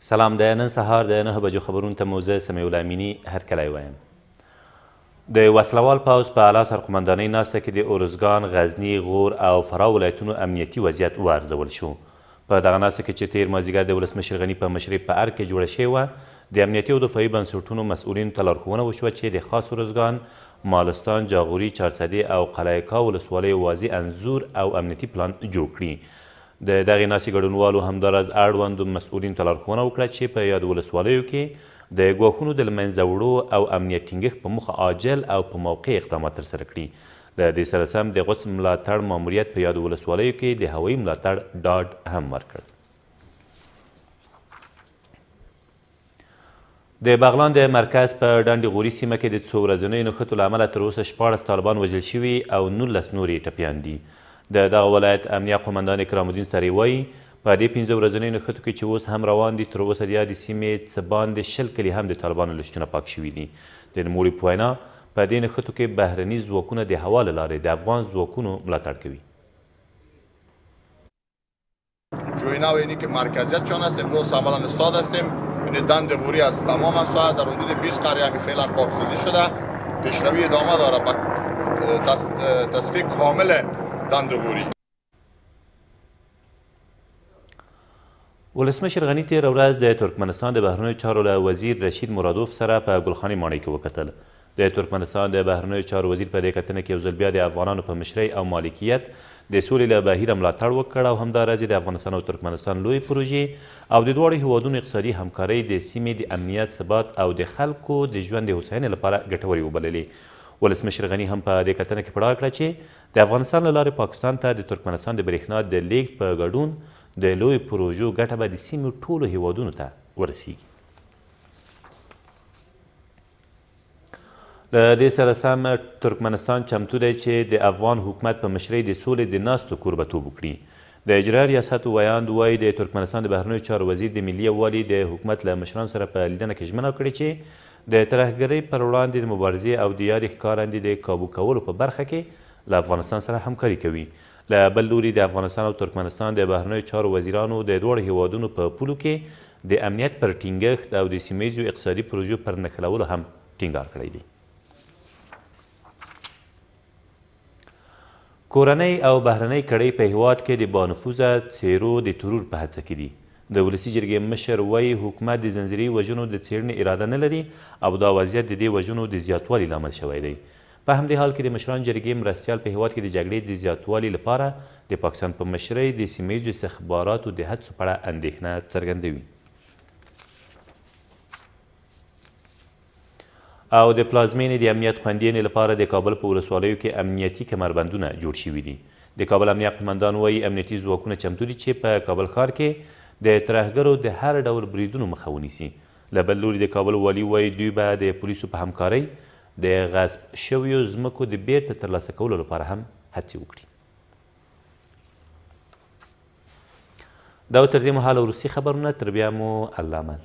سلام، د نن سهار د 9 بجو خبرونو ته مو زه سمیع الله امیني هرکلی وایم. د وسلوال پوځ په اعلی سرقمندانۍ ناسته کې د ارزګان، غزني، غور او فراه ولایتونو امنیتي وضعیت وارزول شو. په دغه ناسته کې چې تیر مازدیګر د ولسمشر غني په مشرۍ په ارګ کې جوړه شوې وه، د امنیتي او دفاعي بنسټونو مسؤلینو ته لارښوونه وشوه چې د خاص ارزګان، مالستان، جاغوري، چارسدې او قلعه کا ولسوالیو واضح انځور او امنیتي پلان جوړ کړي. د دغې ناستې ګډونوالو همداراز اړوندو مسؤلینو ته لارښوونه وکړه چې په یادو ولسوالیو کې د ګواښونو د له منځه وړو او امنیت ټینګښت په موخه عاجل او په موقع اقدامات ترسره کړي. د دې سره سم د غوڅ ملاتړ ماموریت په یادو ولسوالیو کې د هوایي ملاتړ ډاډ هم ورکړ. د بغلان د مرکز په ډنډ غوري سیمه کې د څو ورځنیو نښتو له امله تر اوسه 14 طالبان وژل شوي او 19 نور یې ټپیان دي. د دغه ولایت امنیه قومندان اکرام الدین سری وایي په دې 15 ورځنیو نښتو کې چې اوس هم روان دي، تر اوسه د یادې سیمې څه باندې 20 کلي هم د طالبانو له شتونه پاک شوي دي. د نوموړي په وینا په دې نښتو کې بهرني ځواکونه د هوا له لارې د افغان ځواکونو ملاتړ کوي. جوینا و اینی که مرکزیت چون است امروز عملا استاد هستیم. این دند غوری از تمام ساعت در حدود 20 قریه همی فعلا پاکسازی شده. پیشروی ادامه داره به تصفیه کامل دند غوری. ولسمشر غني تېره ورځ د ترکمنستان د بهرنیو چارو له وزیر رشید مرادوف سره په ګلخاني ماڼۍ کې وکتل. د ترکمنستان د بهرنیو چارو وزیر په دې کتنه کې یو ځل بیا د افغانانو په مشرۍ او مالکیت د سولې له بهیره ملاتړ وکړ او همداراز د افغانستان او ترکمنستان لویې پروژې او د دواړو هیوادونو اقتصادي همکارۍ د سیمې د امنیت، ثبات او د خلکو د ژوند د هوساینې لپاره ګټورې وبللې. ولسمشر غني هم په دې کتنه کې پړاو کړه چې د افغانستان له لارې پاکستان ته د ترکمنستان د برېښنا د لیږد په ګډون د لویو پروژو ګټه به د سیمې ټولو هیوادونو ته ورسیږي. له دې سره سم ترکمنستان چمتو دی چې د افغان حکومت په مشرۍ د سولې د ناستو کوربتوب وکړي. د اجرا ریاست ویاند وایي د ترکمنستان د بهرنیو چارو وزیر د ملي یووالي د حکومت له مشرانو سره په لیدنه کې ژمنه کړې چې د ترهګرۍ پر وړاندې د مبارزې او د یادې ښکارندې د کابو کولو په برخه کې له افغانستان سره همکاري کوي. له بل لوري د افغانستان او ترکمنستان د بهرنیو چارو وزیرانو د دواړو هیوادونو په پولو کې د امنیت پر ټینګښت او د سیمه ییزو اقتصادي پروژو پر نښلولو هم ټینګار کړی دی. کورنۍ او بهرنۍ کړۍ په هیواد کې د بانفوذه څیرو د ترور په هڅه کې دي. د ولسي جرګې مشر وایي حکومت د زنځیري وژنو د څیړنې اراده نه لري او دا وضعیت د دې وژنو د زیاتوالي لامل شوی دی. په همدې حال کې د مشران جرګې مرستیال په هیواد کې د جګړې د زیاتوالي لپاره د پاکستان په مشرۍ د سیمه ییزو استخباراتو د هڅو په اړه اندېښنه څرګندوي. او د پلازمینې د امنیت خوندیینې لپاره د کابل په ولسوالیو کې امنیتي کمربندونه جوړ شوي دي. د کابل امنیه قومندان وایي امنیتي ځواکونه چمتو دي چې په کابل ښار کې د ترهګرو د هر ډول بریدونو مخه ونیسي. له بل لوري د کابل والي وایي دوی به د پولیسو په همکارۍ د غصب شویو ځمکو د بیرته ترلاسه کولو لپاره هم هڅې وکړي. دا تر دې مهاله وروستي خبرونه، تر بیا مو الله امان.